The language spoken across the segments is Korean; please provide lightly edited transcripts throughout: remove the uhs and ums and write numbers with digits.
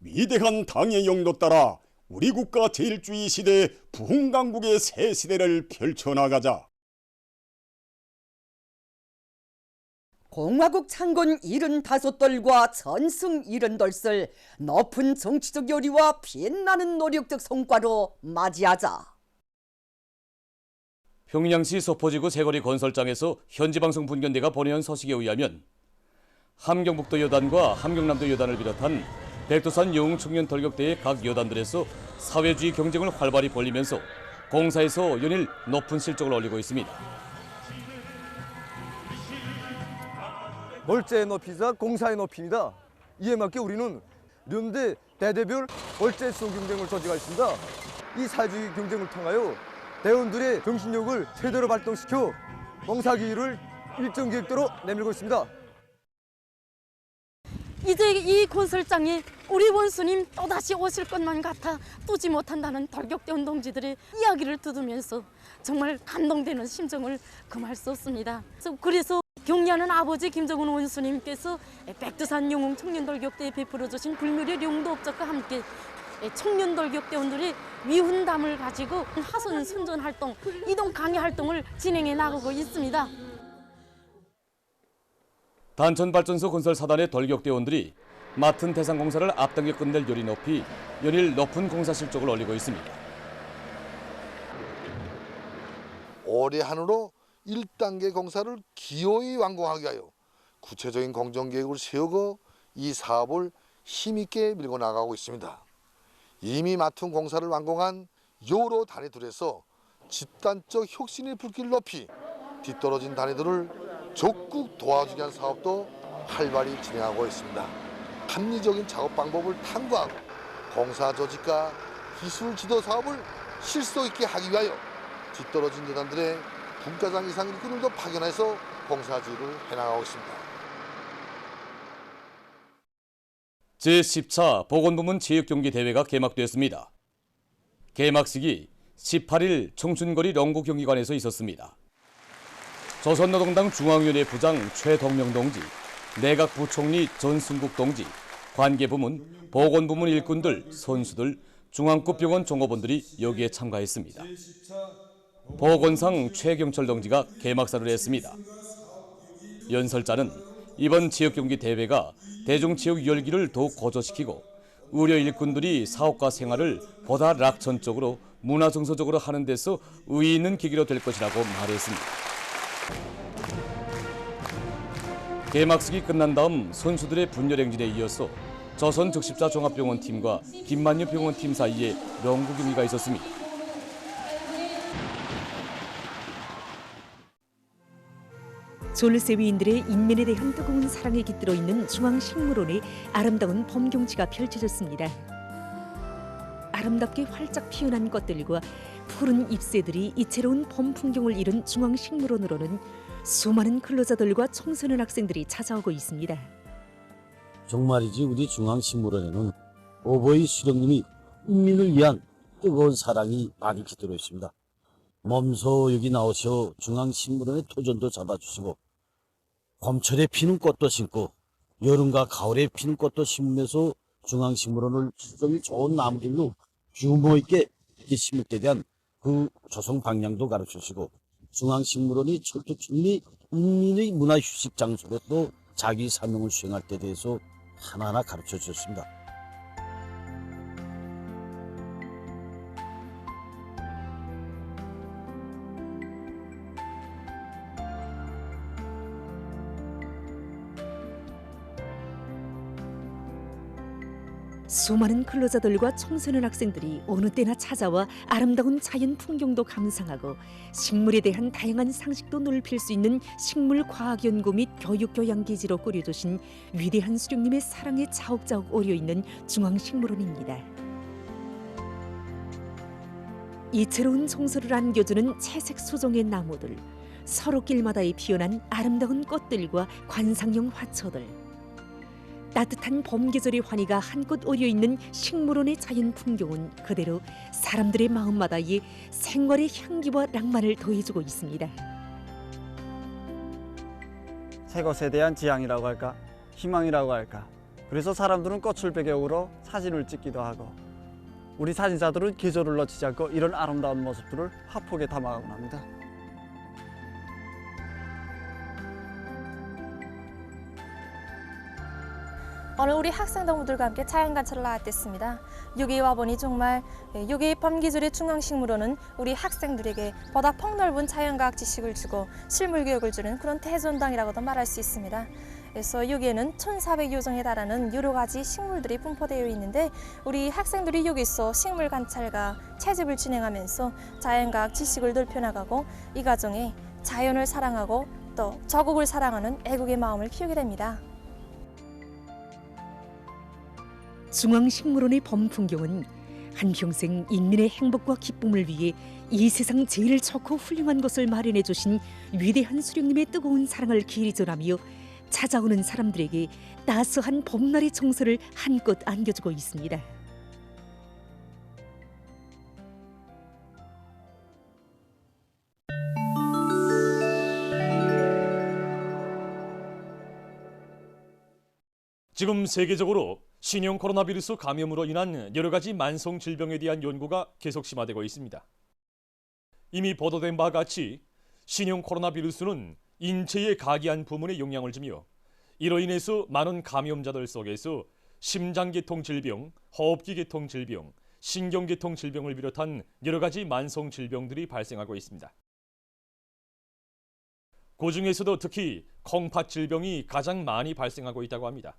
위대한 당의 영도 따라 우리 국가 제일주의 시대 부흥강국의 새 시대를 펼쳐나가자. 공화국 창건 75돌과 전승 70돌을 높은 정치적 요리와 빛나는 노력적 성과로 맞이하자. 평양시 서포지구 세거리 건설장에서 현지방송 분견대가 보내온 서식에 의하면 함경북도 여단과 함경남도 여단을 비롯한 백두산 영웅 청년 돌격대의 각 여단들에서 사회주의 경쟁을 활발히 벌이면서 공사에서 연일 높은 실적을 올리고 있습니다. 월제의 높이자 공사의 높이입니다. 이에 맞게 우리는 연대 대대별 월제 수송 경쟁을 조직하였습니다. 이 사회주의 경쟁을 통하여 대원들의 정신력을 최대로 발동시켜 공사기일을 일정 계획대로 내밀고 있습니다. 이제 이 건설장에 우리 원수님 또다시 오실 것만 같아 뚜지 못한다는 돌격대원 동지들의 이야기를 들으면서 정말 감동되는 심정을 금할 수 없습니다. 그래서 경리하는 아버지 김정은 원수님께서 백두산 영웅 청년돌격대에 베풀어주신 불멸의 용도업적과 함께 청년돌격대원들의 위훈담을 가지고 하선 선전 활동, 이동 강의 활동을 진행해 나가고 있습니다. 단천발전소 건설 사단의 돌격대원들이 맡은 대상 공사를 앞당겨 끝낼 요리 높이 연일 높은 공사 실적을 올리고 있습니다. 올해 한해로 1단계 공사를 기어이 완공하기 위하여 구체적인 공정계획을 세우고 이 사업을 힘있게 밀고 나가고 있습니다. 이미 맡은 공사를 완공한 여러 단위들에서 집단적 혁신의 불길을 높이 뒤떨어진 단위들을 적극 도와주기 위한 사업도 활발히 진행하고 있습니다. 합리적인 작업 방법을 탐구하고 공사 조직과 기술 지도 사업을 실속 있게 하기 위하여 뒤떨어진 여단들의 분과장 이상 일꾼들도 파견해서 공사 지휘를 해나가고 있습니다. 제10차 보건부문 체육경기 대회가 개막되었습니다. 개막식이 18일 청춘거리 롱구경기관에서 있었습니다. 조선노동당 중앙위원회 부장 최동명 동지, 내각부총리 전순국 동지, 관계부문, 보건부문 일꾼들, 선수들, 중앙급 병원 종업원들이 여기에 참가했습니다. 보건상 최경철 동지가 개막사를 했습니다. 연설자는 이번 체육경기 대회가 대중체육 열기를 더욱 고조시키고 의료 일꾼들이 사업과 생활을 보다 락천적으로 문화정서적으로 하는 데서 의의 있는 계기로 될 것이라고 말했습니다. 개막식이 끝난 다음 선수들의 분열행진에 이어서 조선적십자 종합병원팀과 김만유 병원팀 사이에 롱구 경기가 있었습니다. 졸세 위인들의 인민에 대한 뜨거운 사랑에 깃들어 있는 중앙식물원의 아름다운 봄 경치가 펼쳐졌습니다. 아름답게 활짝 피어난 꽃들과 푸른 잎새들이 이채로운 봄 풍경을 이룬 중앙식물원으로는 수많은 근로자들과 청소년 학생들이 찾아오고 있습니다. 정말이지 우리 중앙식물원에는 오보이 수령님이 인민을 위한 뜨거운 사랑이 많이 깃들어 있습니다. 몸소 여기 나오셔 중앙식물원의 토전도 잡아주시고 봄철에 피는 꽃도 심고 여름과 가을에 피는 꽃도 심으면서 중앙식물원을 수종이 좋은 나무들로 규모 있게 심을 때 대한 그 조성 방향도 가르쳐주시고 중앙식물원이 철두철미 인민의 문화휴식 장소로 또 자기 사명을 수행할 때 대해서 하나하나 가르쳐 주셨습니다. 수많은 근로자들과 청소년 학생들이 어느 때나 찾아와 아름다운 자연 풍경도 감상하고 식물에 대한 다양한 상식도 넓힐 수 있는 식물과학연구 및 교육교양기지로 꾸려주신 위대한 수령님의 사랑에 자욱자욱 오려있는 중앙식물원입니다. 이채로운 정서를 안겨주는 채색 수종의 나무들, 서로 길마다에 피어난 아름다운 꽃들과 관상용 화초들, 따뜻한 봄 계절의 환희가 한껏 어려있는 식물원의 자연 풍경은 그대로 사람들의 마음마다에 생활의 향기와 낭만을 더해주고 있습니다. 새 것에 대한 지향이라고 할까, 희망이라고 할까, 그래서 사람들은 꽃을 배경으로 사진을 찍기도 하고 우리 사진사들은 계절을 놓치지 않고 이런 아름다운 모습들을 화폭에 담아가곤 합니다. 오늘 우리 학생 동무들과 함께 자연 관찰을 나왔댔습니다. 여기 와보니 정말 여기 범기술의 중앙식물원은 우리 학생들에게 보다 폭넓은 자연과학 지식을 주고 실물 교육을 주는 그런 대전당이라고도 말할 수 있습니다. 그래서 여기에는 1,400여 종에 달하는 여러 가지 식물들이 분포되어 있는데 우리 학생들이 여기서 식물 관찰과 채집을 진행하면서 자연과학 지식을 넓혀나가고 이 과정에 자연을 사랑하고 또 저국을 사랑하는 애국의 마음을 키우게 됩니다. 중앙식물원의 범풍경은 한평생 인민의 행복과 기쁨을 위해 이 세상 제일 좋고 훌륭한 것을 마련해 주신 위대한 수령님의 뜨거운 사랑을 길이 전하며 찾아오는 사람들에게 따스한 봄날의 정서를 한껏 안겨주고 있습니다. 지금 세계적으로 신형 코로나 바이러스 감염으로 인한 여러 가지 만성 질병에 대한 연구가 계속 심화되고 있습니다. 이미 보도된 바와 같이 신형 코로나 바이러스는 인체의 각이한 부문에 영향을 주며 이로 인해서 많은 감염자들 속에서 심장계통 질병, 호흡기계통 질병, 신경계통 질병을 비롯한 여러 가지 만성 질병들이 발생하고 있습니다. 그 중에서도 특히 콩팥 질병이 가장 많이 발생하고 있다고 합니다.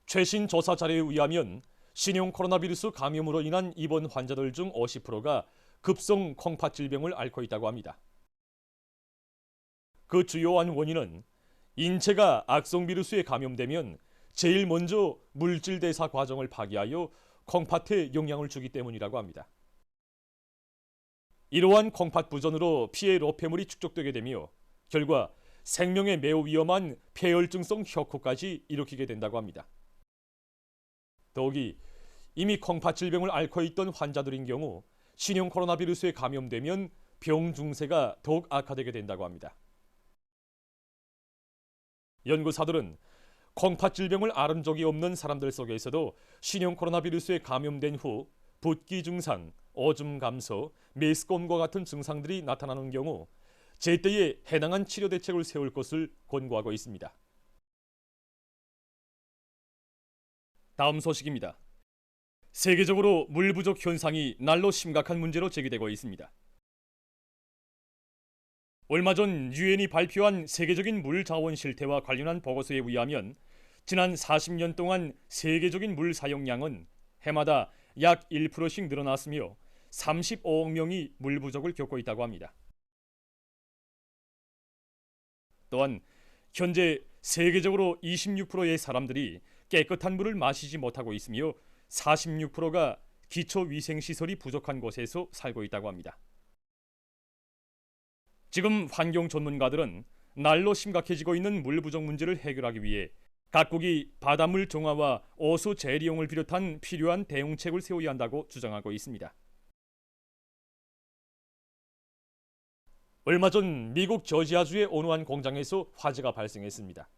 최신 조사 자료에 의하면 신형 코로나 바이러스 감염으로 인한 입원 환자들 중 50%가 급성 콩팥 질병을 앓고 있다고 합니다. 그 주요한 원인은 인체가 악성 바이러스에 감염되면 제일 먼저 물질 대사 과정을 파괴하여 콩팥에 영향을 주기 때문이라고 합니다. 이러한 콩팥 부전으로 피의 노폐물이 축적되게 되며 결과 생명에 매우 위험한 폐혈증성 혁후까지 일으키게 된다고 합니다. 더욱이 이미 콩팥 질병을 앓고 있던 환자들인 경우 신형 코로나 바이러스에 감염되면 병 중세가 더욱 악화되게 된다고 합니다. 연구사들은 콩팥 질병을 앓은 적이 없는 사람들 속에서도 신형 코로나 바이러스에 감염된 후 붓기 증상, 오줌 감소, 메스꺼움과 같은 증상들이 나타나는 경우 제때에 해당한 치료 대책을 세울 것을 권고하고 있습니다. 다음 소식입니다. 세계적으로 물 부족 현상이 날로 심각한 문제로 제기되고 있습니다. 얼마 전 유엔이 발표한 세계적인 물 자원 실태와 관련한 보고서에 의하면 지난 40년 동안 세계적인 물 사용량은 해마다 약 1%씩 늘어났으며 35억 명이 물 부족을 겪고 있다고 합니다. 또한 현재 세계적으로 26%의 사람들이 깨끗한 물을 마시지 못하고 있으며 46%가 기초위생시설이 부족한 곳에서 살고 있다고 합니다. 지금 환경 전문가들은 날로 심각해지고 있는 물 부족 문제를 해결하기 위해 각국이 바닷물 정화와 오수 재利用을 비롯한 필요한 대응책을 세워야 한다고 주장하고 있습니다. 얼마 전 미국 저지아주의 어느 한 공장에서 화재가 발생했습니다.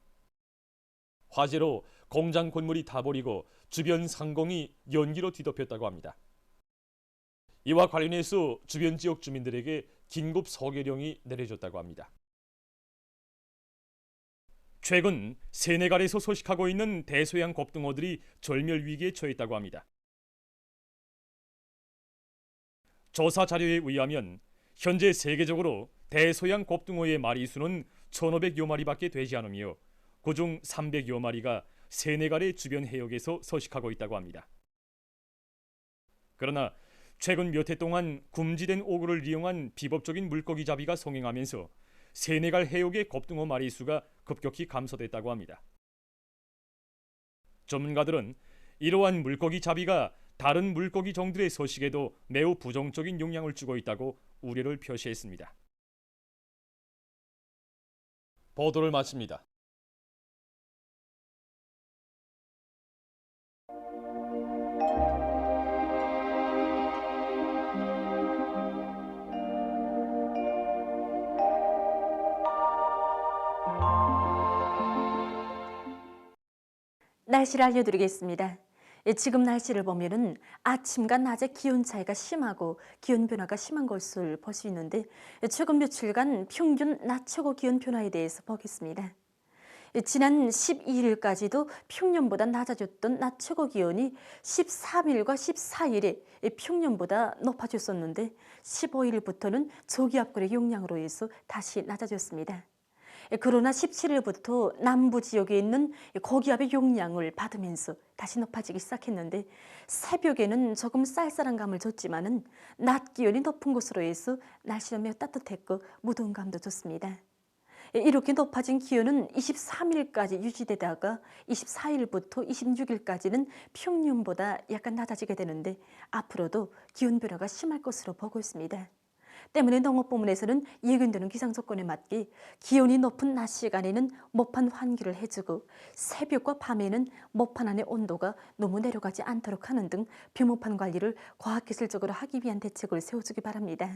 화재로 공장 건물이 타버리고 주변 상공이 연기로 뒤덮였다고 합니다. 이와 관련해서 주변 지역 주민들에게 긴급 소개령이 내려졌다고 합니다. 최근 세네갈에서 서식하고 있는 대서양 곱등어들이 절멸 위기에 처했다고 합니다. 조사 자료에 의하면 현재 세계적으로 대서양 곱등어의 마리수는 1,500여 마리밖에 되지 않으며 그중 300여 마리가 세네갈의 주변 해역에서 서식하고 있다고 합니다. 그러나 최근 몇 해 동안 금지된 오구를 이용한 비법적인 물고기 잡이가 성행하면서 세네갈 해역의 곱등어 마리수가 급격히 감소됐다고 합니다. 전문가들은 이러한 물고기 잡이가 다른 물고기 종들의 서식에도 매우 부정적인 영향을 주고 있다고 우려를 표시했습니다. 보도를 마칩니다. 날씨를 알려드리겠습니다. 지금 날씨를 보면은 아침과 낮의 기온 차이가 심하고 기온 변화가 심한 것을 볼 수 있는데 최근 며칠간 평균 낮 최고 기온 변화에 대해서 보겠습니다. 지난 12일까지도 평년보다 낮아졌던 낮 최고 기온이 13일과 14일에 평년보다 높아졌었는데 15일부터는 저기압골의 영향으로 해서 다시 낮아졌습니다. 그러나 17일부터 남부 지역에 있는 고기압의 영향을 받으면서 다시 높아지기 시작했는데 새벽에는 조금 쌀쌀한 감을 줬지만은 낮 기온이 높은 곳으로 해서 날씨는 매우 따뜻했고 무더운 감도 좋습니다. 이렇게 높아진 기온은 23일까지 유지되다가 24일부터 26일까지는 평년보다 약간 낮아지게 되는데 앞으로도 기온 변화가 심할 것으로 보고 있습니다. 때문에 농업부문에서는 예견되는 기상 조건에 맞게 기온이 높은 낮 시간에는 모판 환기를 해주고 새벽과 밤에는 모판 안의 온도가 너무 내려가지 않도록 하는 등 벼모판 관리를 과학기술적으로 하기 위한 대책을 세워주기 바랍니다.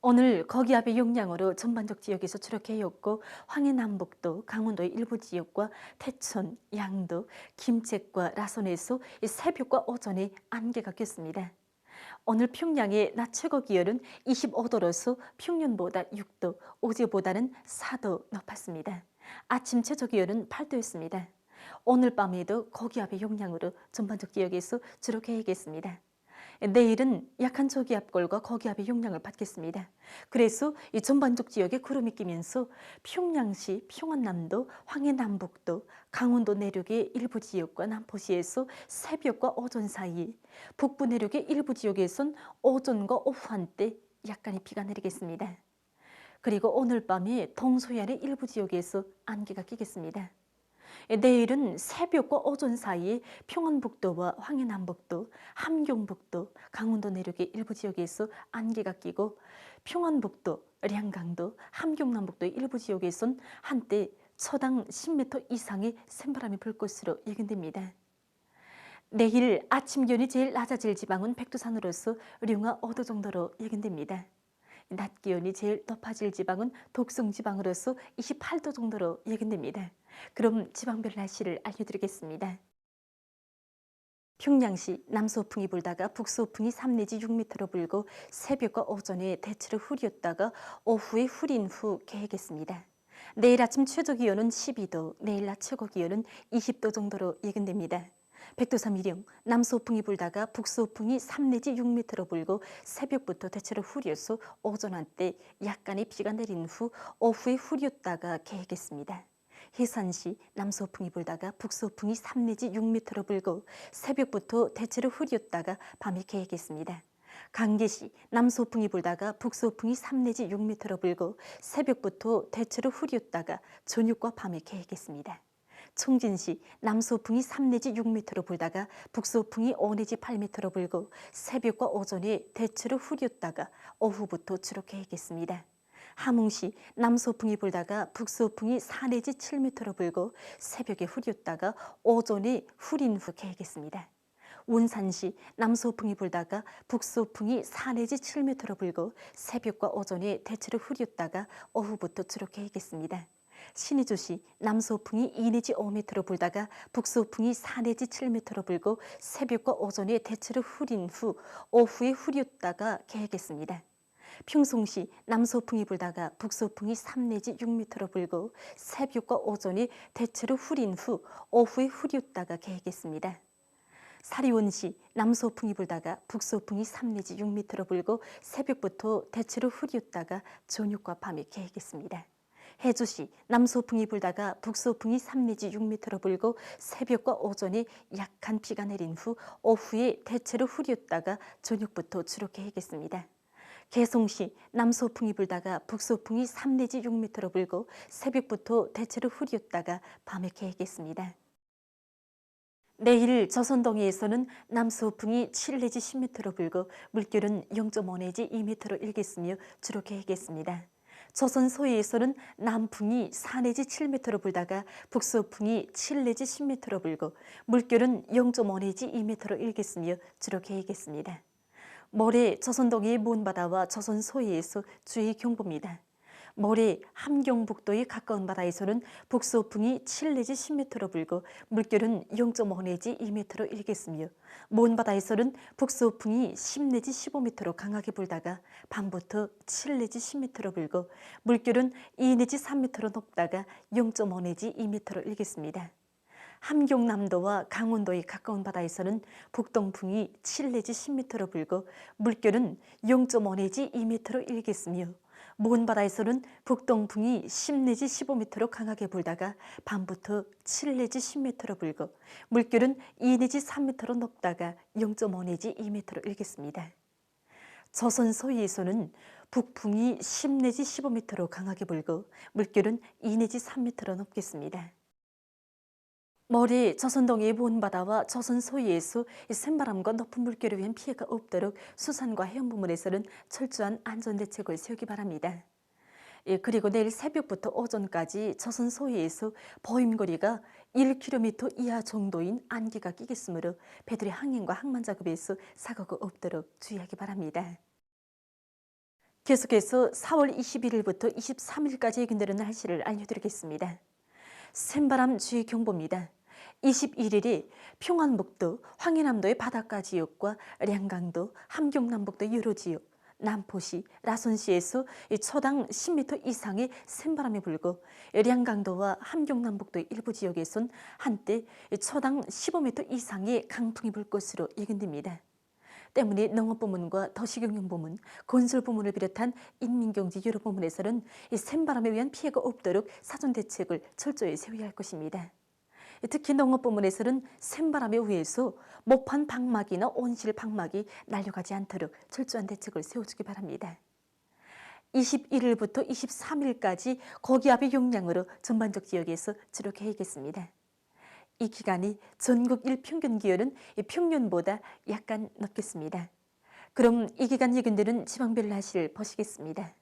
오늘 거기압의 영향으로 전반적 지역에서 추락해였고 황해남북도, 강원도의 일부 지역과 태천, 양도, 김책과 라선에서 새벽과 오전에 안개가 꼈습니다. 오늘 평양의 낮 최고 기온은 25도로서 평년보다 6도, 어제보다는 4도 높았습니다. 아침 최저 기온은 8도였습니다. 오늘 밤에도 고기압의 영향으로 전반적 지역에서 추락해야겠습니다. 내일은 약한 저기압골과 고기압의 영향을 받겠습니다. 그래서 이 전반적 지역에 구름이 끼면서 평양시, 평안남도, 황해남북도, 강원도 내륙의 일부 지역과 남포시에서 새벽과 오전 사이, 북부 내륙의 일부 지역에선 오전과 오후 한때 약간의 비가 내리겠습니다. 그리고 오늘 밤에 동서해안의 일부 지역에서 안개가 끼겠습니다. 내일은 새벽과 오전 사이에 평안북도와 황해남북도, 함경북도, 강원도 내륙의 일부 지역에서 안개가 끼고 평안북도, 량강도, 함경남북도의 일부 지역에선 한때 초당 10m 이상의 샘바람이 불 것으로 예견됩니다. 내일 아침 기온이 제일 낮아질 지방은 백두산으로서 령화 5도 정도로 예견됩니다. 낮 기온이 제일 높아질 지방은 독성 지방으로서 28도 정도로 예견됩니다. 그럼 지방별 날씨를 알려드리겠습니다. 평양시 남서풍이 불다가 북서풍이 3 내지 6m로 불고 새벽과 오전에 대체로 흐렸다가 오후에 흐린 후 개겠습니다. 내일 아침 최저 기온은 12도, 내일 낮 최고 기온은 20도 정도로 예견됩니다. 백두산 미령 남서풍이 불다가 북서풍이 3 내지 6m로 불고 새벽부터 대체로 흐려서 오전 한때 약간의 비가 내린 후 오후에 흐렸다가 개겠습니다. 해산시 남서풍이 불다가 북서풍이 3 내지 6m로 불고 새벽부터 대체로 흐렸다가 밤에 개겠습니다. 강계시 남서풍이 불다가 북서풍이 3 내지 6m로 불고 새벽부터 대체로 흐렸다가 저녁과 밤에 개겠습니다. 청진시 남서풍이 3 내지 6m로 불다가 북서풍이 5 내지 8m로 불고 새벽과 오전에 대체로 흐렸다가 오후부터 주로 개겠습니다. 함흥시 남서풍이 불다가 북서풍이 4 내지 7m로 불고 새벽에 흐렸다가 오전에 흐린 후 개겠습니다. 운산시 남서풍이 불다가 북서풍이 4 내지 7m로 불고 새벽과 오전에 대체로 흐렸다가 오후부터 주로 개겠습니다. 신의주시 남서풍이 2 내지 5m로 불다가 북서풍이 4 내지 7m로 불고 새벽과 오전에 대체로 흐린 후 오후에 흐렸다가 개겠습니다. 평송시 남서풍이 불다가 북서풍이 3 내지 6m로 불고 새벽과 오전에 대체로 흐린 후 오후에 흐렸다가 개겠습니다. 사리원시 남서풍이 불다가 북서풍이 3 내지 6m로 불고 새벽부터 대체로 흐렸다가 저녁과 밤에 개겠습니다. 해주시 남서풍이 불다가 북서풍이 3 내지 6m로 불고 새벽과 오전에 약한 비가 내린 후 오후에 대체로 흐렸다가 저녁부터 주로 개겠습니다. 개성시 남서풍이 불다가 북서풍이 3 내지 6m로 불고 새벽부터 대체로 흐렸다가 밤에 개겠습니다. 내일 조선동해에서는 남서풍이 7 내지 10m로 불고 물결은 0.5 내지 2m로 일겠으며 주로 개겠습니다. 조선 서해에서는 남풍이 4 내지 7m로 불다가 북서풍이 7 내지 10m로 불고 물결은 0.5 내지 2m로 일겠으며 주로 개겠습니다. 모레 조선동해의 먼바다와 조선 서해에서 주의 경보입니다. 모레 함경북도의 가까운 바다에서는 북서풍이 7 내지 10m로 불고 물결은 0.5 내지 2m로 일겠으며 먼 바다에서는 북서풍이 10 내지 15m로 강하게 불다가 밤부터 7 내지 10m로 불고 물결은 2 내지 3m로 높다가 0.5 내지 2m로 일겠습니다. 함경남도와 강원도의 가까운 바다에서는 북동풍이 7 내지 10m로 불고 물결은 0.5 내지 2m로 일겠으며 먼 바다에서는 북동풍이 10 내지 15m로 강하게 불다가 밤부터 7 내지 10m로 불고 물결은 2 내지 3m로 높다가 0.5 내지 2m로 일겠습니다. 조선 서해에서는 북풍이 10 내지 15m로 강하게 불고 물결은 2 내지 3m로 높겠습니다. 모레 조선동해 먼바다와 조선 서해에서 샘바람과 높은 물결에 의한 피해가 없도록 수산과 해양부문에서는 철저한 안전대책을 세우기 바랍니다. 그리고 내일 새벽부터 오전까지 조선 서해에서 보임거리가 1km 이하 정도인 안개가 끼겠으므로 배들의 항행과 항만 작업에서 사고가 없도록 주의하기 바랍니다. 계속해서 4월 21일부터 23일까지 예견되는 날씨를 알려드리겠습니다. 샘바람 주의 경보입니다. 21일이 평안북도, 황해남도의 바닷가 지역과 량강도, 함경남북도 여러 지역, 남포시, 라선시에서 초당 10m 이상의 샘바람이 불고 량강도와 함경남북도의 일부 지역에선 한때 초당 15m 이상의 강풍이 불 것으로 예견됩니다. 때문에 농업부문과 도시경영부문, 건설부문을 비롯한 인민경제 여러 부문에서는 샘바람에 의한 피해가 없도록 사전대책을 철저히 세워야 할 것입니다. 특히 농업부문에서는 샘바람에 의해서 모판 방막이나 온실 방막이 날려가지 않도록 철저한 대책을 세워주기 바랍니다. 21일부터 23일까지 고기압의 영향으로 전반적 지역에서 주로 개이겠습니다. 이 기간이 전국 일평균 기온은 평년보다 약간 높겠습니다. 그럼 이 기간 예견되는 지방별 날씨를 보시겠습니다.